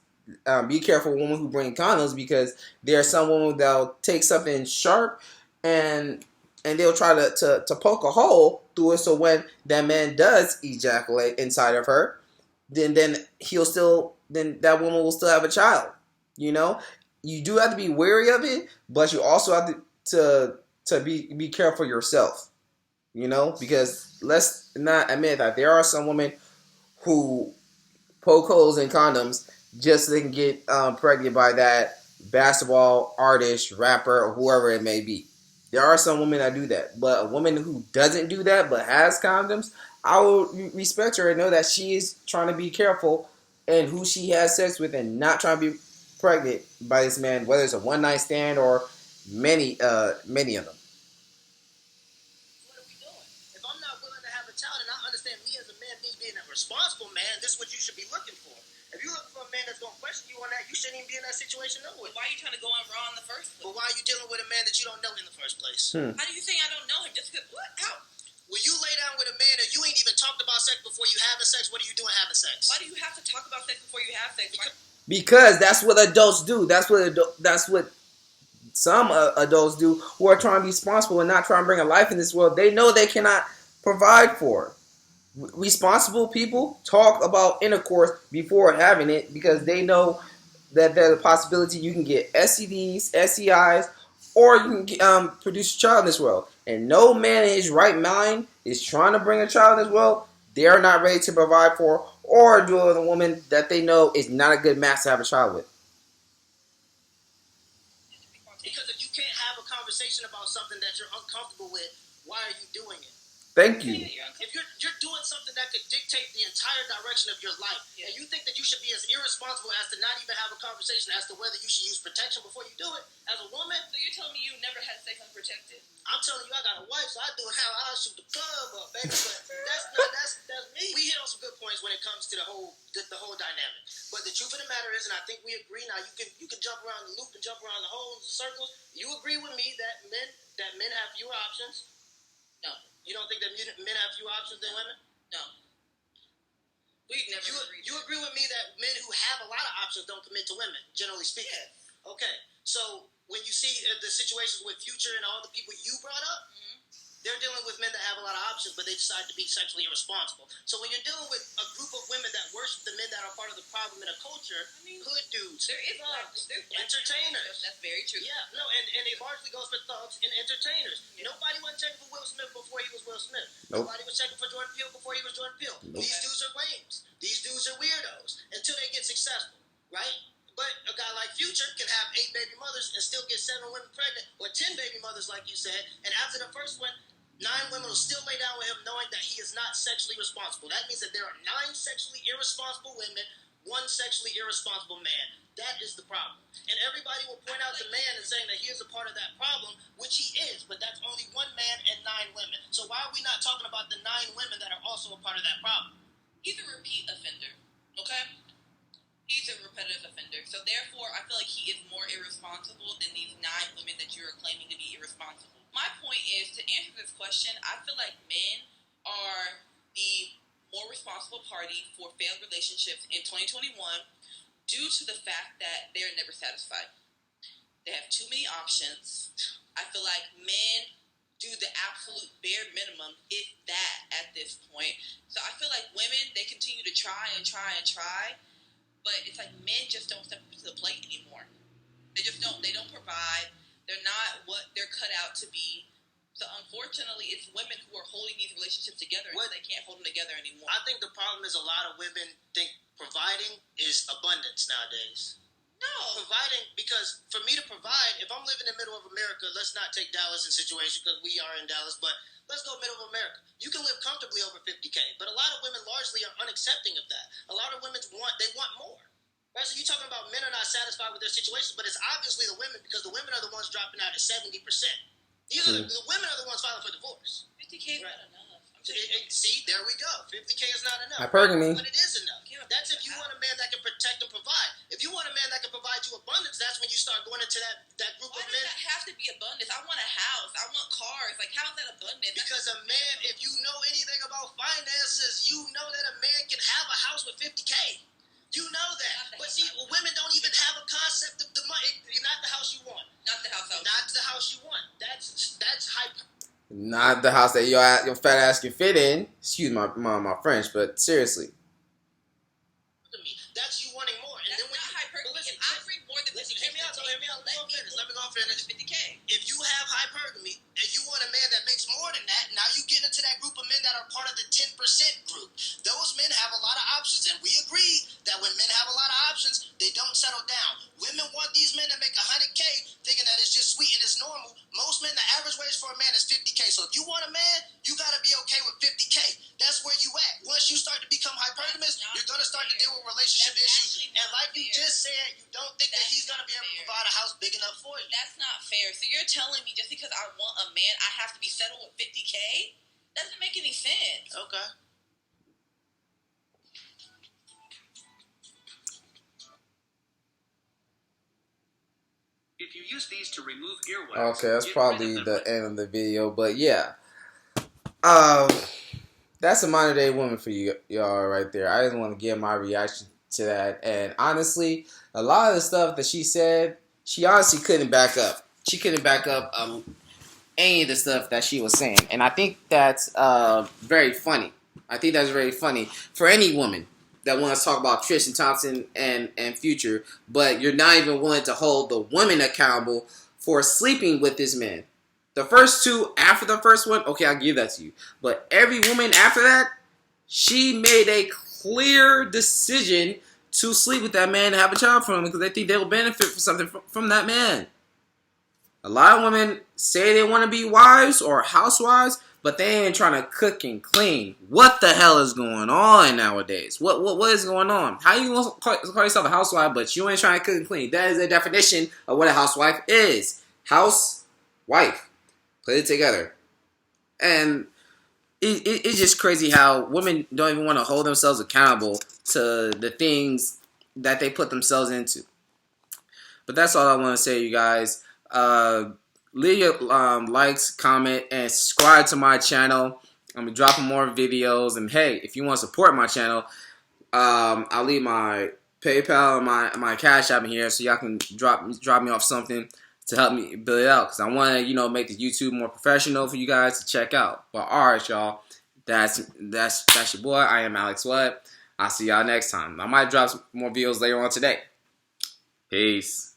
[SPEAKER 1] be careful women who bring condoms because there are some women that'll take something sharp and they'll try to poke a hole through it, so when that man does ejaculate inside of her, then that woman will still have a child. You know, you do have to be wary of it, but you also have to be careful yourself. You know, because let's not admit that there are some women who poke holes in condoms just so they can get pregnant by that basketball artist, rapper, or whoever it may be. There are some women that do that, but a woman who doesn't do that but has condoms, I will respect her and know that she is trying to be careful in who she has sex with and not trying to be pregnant by this man, whether it's a one night stand or many of them.
[SPEAKER 2] What are we doing? If I'm not willing to have a child, and I understand me as a man, me being a responsible man, this is what you should be looking for. If you're looking for a man that's going to question you on that, you shouldn't even be in that situation no way.
[SPEAKER 3] Why are you trying to go in raw in the first place?
[SPEAKER 2] But why are you dealing with a man that you don't know in the first place?
[SPEAKER 3] How do you think I don't know him? Just because, what? How?
[SPEAKER 2] Will you lay down with a man and you ain't even talked about sex before you having sex? What are you doing having sex?
[SPEAKER 3] Why do you have to talk about sex before you have sex?
[SPEAKER 1] Because that's what adults do. That's what some adults do who are trying to be responsible and not trying to bring a life in this world they know they cannot provide for. Responsible people talk about intercourse before having it because they know that there's a possibility you can get STDs, STIs, or you can produce a child in this world. And no man in his right mind is trying to bring a child in this world they are not ready to provide for or do with a woman that they know is not a good match to have a child with.
[SPEAKER 2] Because if you can't have a conversation about something that you're uncomfortable with, why are you doing it?
[SPEAKER 1] Thank you.
[SPEAKER 2] If you're doing something that could dictate the entire direction of your life, and you think that you should be as irresponsible as to not even have a conversation as to whether you should use protection before you do it, as a woman.
[SPEAKER 3] So you're telling me you never had sex unprotected?
[SPEAKER 2] I'm telling you, I got a wife, so I do it how I shoot the club up, baby. But that's me. We hit on some good points when it comes to the whole dynamic. But the truth of the matter is, and I think we agree now, you can jump around the loop and jump around the holes and circles. You agree with me that men have fewer options?
[SPEAKER 3] No.
[SPEAKER 2] You don't think that men have fewer options than women?
[SPEAKER 3] No. We've never agreed.
[SPEAKER 2] You agree with me that men who have a lot of options don't commit to women, generally speaking? Yeah. Okay. So when you see the situations with Future and all the people you brought up, they're dealing with men that have a lot of options, but they decide to be sexually irresponsible. So when you're dealing with a group of women that worship the men that are part of the problem in a culture, hood dudes,
[SPEAKER 3] there is
[SPEAKER 2] thugs,
[SPEAKER 3] there's
[SPEAKER 2] entertainers.
[SPEAKER 3] That's very true.
[SPEAKER 2] Yeah, no, and it largely goes for thugs and entertainers. Yeah. Nobody was checking for Will Smith before he was Will Smith. Nope. Nobody was checking for Jordan Peele before he was Jordan Peele. Nope. These dudes are lames. These dudes are weirdos until they get successful, right? But a guy like Future can have 8 baby mothers and still get 7 women pregnant, or 10 baby mothers, like you said. And after the first one, 9 women will still lay down with him, knowing that he is not sexually responsible. That means that there are 9 sexually irresponsible women, 1 sexually irresponsible man. That is the problem. And everybody will point out the man and saying that he is a part of that problem, which he is. But that's only 1 man and 9 women. So why are we not talking about the 9 women that are also a part of that problem?
[SPEAKER 3] He's a repeat offender, okay? He's a repetitive offender. So therefore, I feel like he is more irresponsible than these 9 women that you're claiming to be irresponsible. My point is, to answer this question, I feel like men are the more responsible party for failed relationships in 2021 due to the fact that they're never satisfied. They have too many options. I feel like men do the absolute bare minimum, if that, at this point. So I feel like women, they continue to try and try and try, but it's like men just don't step up to the plate anymore. They just don't. They don't provide. They're not what they're cut out to be. So unfortunately, it's women who are holding these relationships together and they can't hold them together anymore.
[SPEAKER 2] I think the problem is a lot of women think providing is abundance nowadays.
[SPEAKER 3] No.
[SPEAKER 2] Providing, because for me to provide, if I'm living in the middle of America, let's not take Dallas in situation because we are in Dallas, but let's go middle of America. You can live comfortably over 50K, but a lot of women largely are unaccepting of that. A lot of women want more. Right? So you're talking about men are not satisfied with their situations, but it's obviously the women, because the women are the ones dropping out at 70%. These are the women are the ones filing for divorce.
[SPEAKER 3] 50K is not enough.
[SPEAKER 2] See, there we go. 50K is not enough.
[SPEAKER 1] Hypergamy.
[SPEAKER 2] But it is enough. That's if you want a man that can protect and provide. If you want a man that can provide you abundance, that's when you start going into that group
[SPEAKER 3] Why
[SPEAKER 2] of
[SPEAKER 3] does
[SPEAKER 2] men.
[SPEAKER 3] that have to be abundance? I want a house. I want cars. Like, how is that abundance?
[SPEAKER 2] Because a man, if you know anything about finances, you know that a man can have a house with 50K. You know that. But see, women don't even have a concept of the money. Not the house you want.
[SPEAKER 3] Not the house.
[SPEAKER 2] Not the house you want. That's hype.
[SPEAKER 1] Not the house that your fat ass can fit in. Excuse my French, but seriously.
[SPEAKER 2] That's you wanting more. And
[SPEAKER 3] That's
[SPEAKER 2] then when
[SPEAKER 3] not hypergamy. If I bring more than 50K,
[SPEAKER 2] hear me out. Let me go finish.
[SPEAKER 3] 50K.
[SPEAKER 2] If you have hypergamy and you want a man that makes more than that, now you get into that group of men that are part of the 10% group. Those men have a lot of options, and we agree that when men have a lot of options, they don't settle down. Women want these men to make 100K, thinking that it's just sweet and it's normal. Most men, the average wage for a man is 50K. So if you want a man, you got to be okay with 50K. That's where you at. Once you start to become hypergamous, you're going to start to deal with relationship issues. And like you just said, you don't think that he's going to be able to provide a house big enough for you.
[SPEAKER 3] That's not fair. So you're telling me just because I want a man, I have to be settled with 50K? Doesn't make any sense.
[SPEAKER 2] Okay.
[SPEAKER 4] If you use these to remove earwax,
[SPEAKER 1] Okay, that's
[SPEAKER 4] get
[SPEAKER 1] probably
[SPEAKER 4] rid of
[SPEAKER 1] the
[SPEAKER 4] them.
[SPEAKER 1] end of the video, but yeah. That's a modern day woman for you y'all right there. I just want to give my reaction to that. And honestly, a lot of the stuff that she said, she honestly couldn't back up. She couldn't back up any of the stuff that she was saying. And I think that's very funny. I think that's very funny for any woman that wants to talk about Tristan Thompson and Future, but you're not even willing to hold the women accountable for sleeping with this man. The first 2 after the first one, okay, I'll give that to you. But every woman after that, she made a clear decision to sleep with that man and have a child from him because they think they will benefit from something from that man. A lot of women say they want to be wives or housewives, but they ain't trying to cook and clean. What the hell is going on nowadays? What is going on? How you want to call yourself a housewife, but you ain't trying to cook and clean? That is the definition of what a housewife is. Housewife. Put it together. And it's just crazy how women don't even want to hold themselves accountable to the things that they put themselves into. But that's all I want to say, you guys. Leave your likes, comment, and subscribe to my channel. I'm going to be dropping more videos. And hey, if you want to support my channel, I'll leave my PayPal and my Cash App in here so y'all can drop me off something to help me build it out. Because I want to, make the YouTube more professional for you guys to check out. But alright, y'all. That's your boy. I am Alex Webb. I'll see y'all next time. I might drop some more videos later on today. Peace.